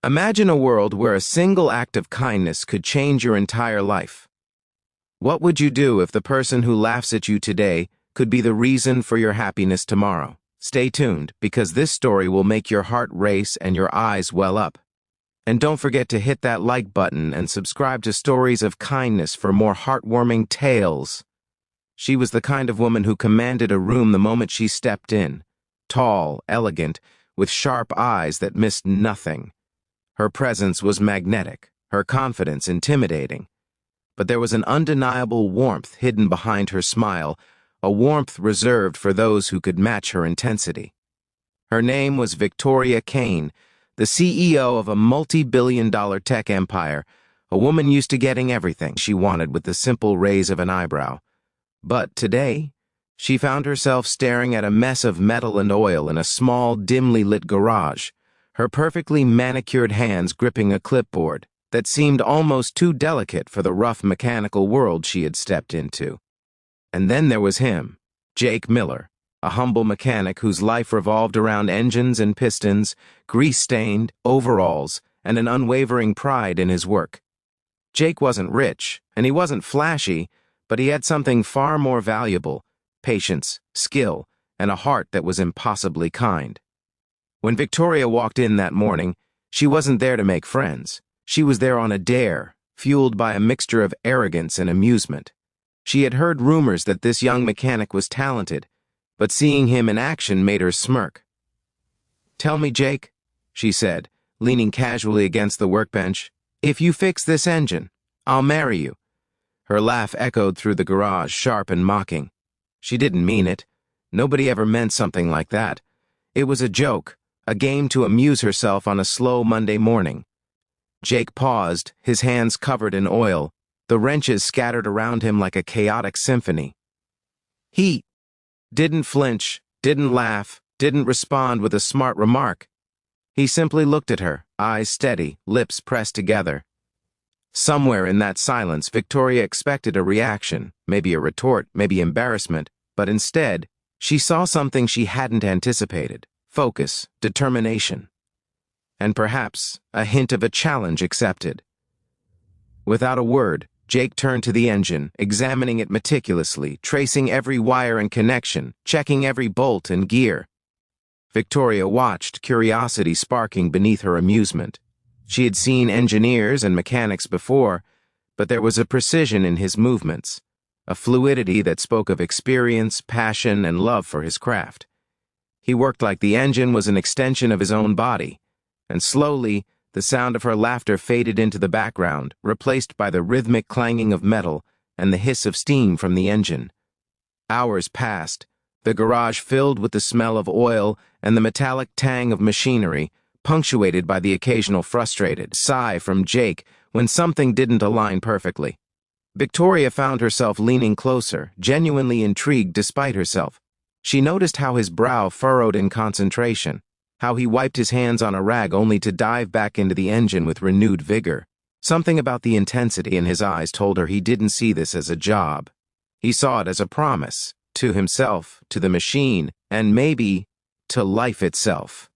Imagine a world where a single act of kindness could change your entire life. What would you do if the person who laughs at you today could be the reason for your happiness tomorrow? Stay tuned, because this story will make your heart race and your eyes well up. And don't forget to hit that like button and subscribe to Stories of Kindness for more heartwarming tales. She was the kind of woman who commanded a room the moment she stepped in. Tall, elegant, with sharp eyes that missed nothing. Her presence was magnetic, her confidence intimidating. But there was an undeniable warmth hidden behind her smile, a warmth reserved for those who could match her intensity. Her name was Victoria Kane, the CEO of a multi-billion-dollar tech empire, a woman used to getting everything she wanted with the simple raise of an eyebrow. But today, she found herself staring at a mess of metal and oil in a small, dimly lit garage, her perfectly manicured hands gripping a clipboard that seemed almost too delicate for the rough mechanical world she had stepped into. And then there was him, Jake Miller, a humble mechanic whose life revolved around engines and pistons, grease-stained, overalls, and an unwavering pride in his work. Jake wasn't rich, and he wasn't flashy, but he had something far more valuable: patience, skill, and a heart that was impossibly kind. When Victoria walked in that morning, she wasn't there to make friends. She was there on a dare, fueled by a mixture of arrogance and amusement. She had heard rumors that this young mechanic was talented, but seeing him in action made her smirk. "Tell me, Jake," she said, leaning casually against the workbench, "if you fix this engine, I'll marry you." Her laugh echoed through the garage, sharp and mocking. She didn't mean it. Nobody ever meant something like that. It was a joke, a game to amuse herself on a slow Monday morning. Jake paused, his hands covered in oil, the wrenches scattered around him like a chaotic symphony. He didn't flinch, didn't laugh, didn't respond with a smart remark. He simply looked at her, eyes steady, lips pressed together. Somewhere in that silence, Victoria expected a reaction, maybe a retort, maybe embarrassment, but instead, she saw something she hadn't anticipated: focus, determination, and perhaps a hint of a challenge accepted. Without a word, Jake turned to the engine, examining it meticulously, tracing every wire and connection, checking every bolt and gear. Victoria watched, curiosity sparking beneath her amusement. She had seen engineers and mechanics before, but there was a precision in his movements, a fluidity that spoke of experience, passion, and love for his craft. He worked like the engine was an extension of his own body, and slowly, the sound of her laughter faded into the background, replaced by the rhythmic clanging of metal and the hiss of steam from the engine. Hours passed, the garage filled with the smell of oil and the metallic tang of machinery, punctuated by the occasional frustrated sigh from Jake when something didn't align perfectly. Victoria found herself leaning closer, genuinely intrigued despite herself. She noticed how his brow furrowed in concentration, how he wiped his hands on a rag only to dive back into the engine with renewed vigor. Something about the intensity in his eyes told her he didn't see this as a job. He saw it as a promise, to himself, to the machine, and maybe to life itself.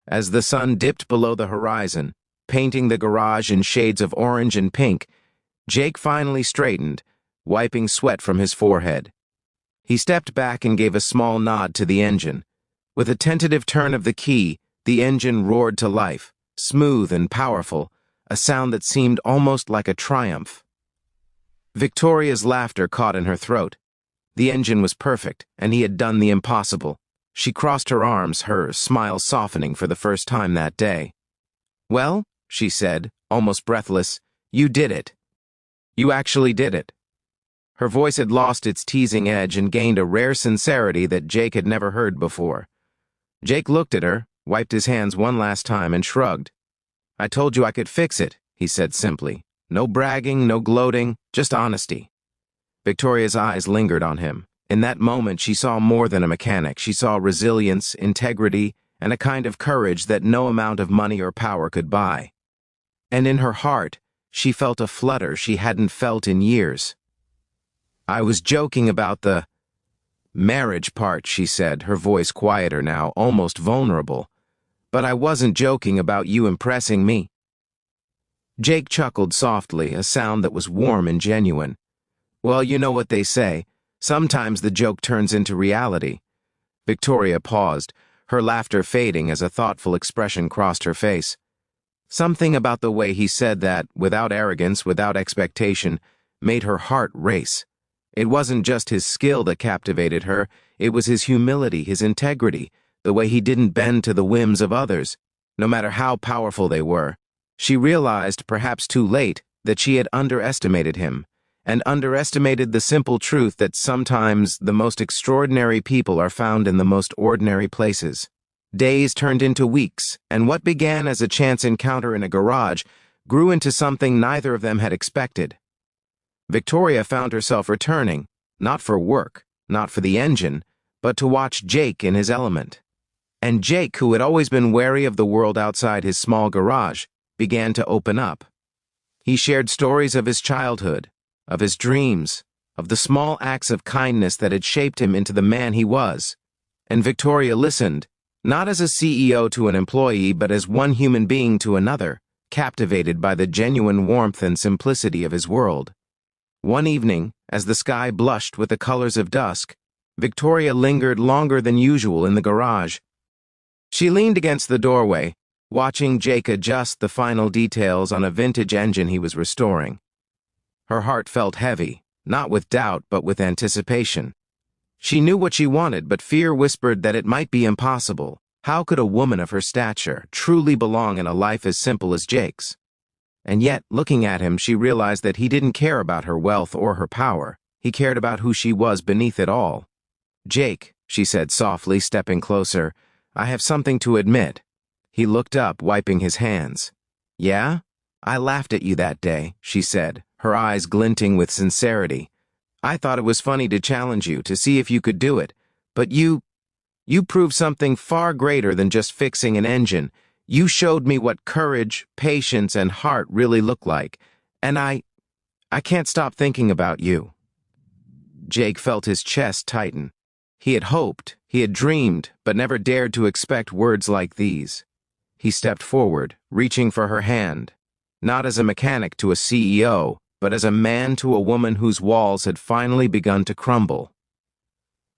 As the sun dipped below the horizon, painting the garage in shades of orange and pink, Jake finally straightened, wiping sweat from his forehead. He stepped back and gave a small nod to the engine. With a tentative turn of the key, the engine roared to life, smooth and powerful, a sound that seemed almost like a triumph. Victoria's laughter caught in her throat. The engine was perfect, and he had done the impossible. She crossed her arms, her smile softening for the first time that day. "Well," she said, almost breathless, "you did it. You actually did it." Her voice had lost its teasing edge and gained a rare sincerity that Jake had never heard before. Jake looked at her, wiped his hands one last time, and shrugged. "I told you I could fix it," he said simply. "No bragging, no gloating, just honesty." Victoria's eyes lingered on him. In that moment, she saw more than a mechanic. She saw resilience, integrity, and a kind of courage that no amount of money or power could buy. And in her heart, she felt a flutter she hadn't felt in years. "I was joking about the marriage part," she said, her voice quieter now, almost vulnerable. But I wasn't joking about you impressing me." Jake chuckled softly, a sound that was warm and genuine. "Well, you know what they say. Sometimes the joke turns into reality." Victoria paused, her laughter fading as a thoughtful expression crossed her face. Something about the way he said that, without arrogance, without expectation, made her heart race. It wasn't just his skill that captivated her, it was his humility, his integrity, the way he didn't bend to the whims of others, no matter how powerful they were. She realized, perhaps too late, that she had underestimated him, and underestimated the simple truth that sometimes the most extraordinary people are found in the most ordinary places. Days turned into weeks, and what began as a chance encounter in a garage grew into something neither of them had expected. Victoria found herself returning, not for work, not for the engine, but to watch Jake in his element. And Jake, who had always been wary of the world outside his small garage, began to open up. He shared stories of his childhood, of his dreams, of the small acts of kindness that had shaped him into the man he was. And Victoria listened, not as a CEO to an employee, but as one human being to another, captivated by the genuine warmth and simplicity of his world. One evening, as the sky blushed with the colors of dusk, Victoria lingered longer than usual in the garage. She leaned against the doorway, watching Jake adjust the final details on a vintage engine he was restoring. Her heart felt heavy, not with doubt but with anticipation. She knew what she wanted, but fear whispered that it might be impossible. How could a woman of her stature truly belong in a life as simple as Jake's? And yet, looking at him, she realized that he didn't care about her wealth or her power. He cared about who she was beneath it all. "Jake," she said softly, stepping closer, "I have something to admit." He looked up, wiping his hands. "Yeah? I laughed at you that day," she said, her eyes glinting with sincerity. "I thought it was funny to challenge you, to see if you could do it. But you proved something far greater than just fixing an engine. You showed me what courage, patience, and heart really look like. And I can't stop thinking about you." Jake felt his chest tighten. He had hoped, he had dreamed, but never dared to expect words like these. He stepped forward, reaching for her hand, not as a mechanic to a CEO, but as a man to a woman whose walls had finally begun to crumble.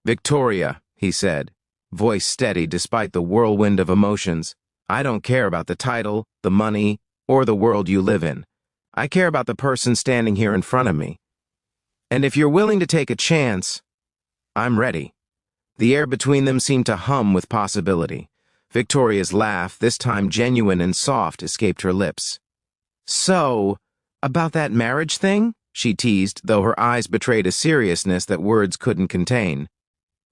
"Victoria," he said, voice steady despite the whirlwind of emotions, "I don't care about the title, the money, or the world you live in. I care about the person standing here in front of me. And if you're willing to take a chance, I'm ready." The air between them seemed to hum with possibility. Victoria's laugh, this time genuine and soft, escaped her lips. "So, about that marriage thing?" she teased, though her eyes betrayed a seriousness that words couldn't contain.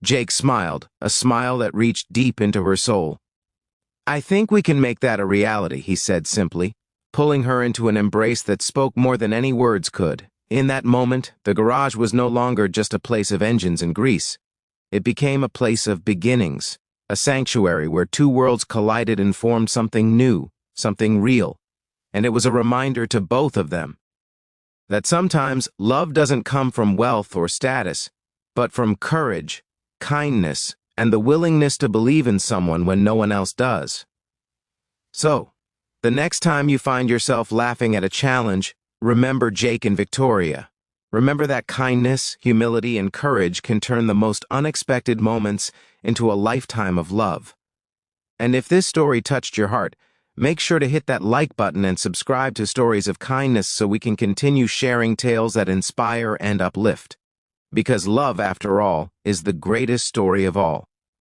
Jake smiled, a smile that reached deep into her soul. "I think we can make that a reality," he said simply, pulling her into an embrace that spoke more than any words could. In that moment, the garage was no longer just a place of engines and grease. It became a place of beginnings, a sanctuary where two worlds collided and formed something new, something real. And it was a reminder to both of them that sometimes love doesn't come from wealth or status, but from courage, kindness, and the willingness to believe in someone when no one else does. So, the next time you find yourself laughing at a challenge, remember Jake and Victoria. Remember that kindness, humility, and courage can turn the most unexpected moments into a lifetime of love. And if this story touched your heart, make sure to hit that like button and subscribe to Stories of Kindness so we can continue sharing tales that inspire and uplift. Because love, after all, is the greatest story of all.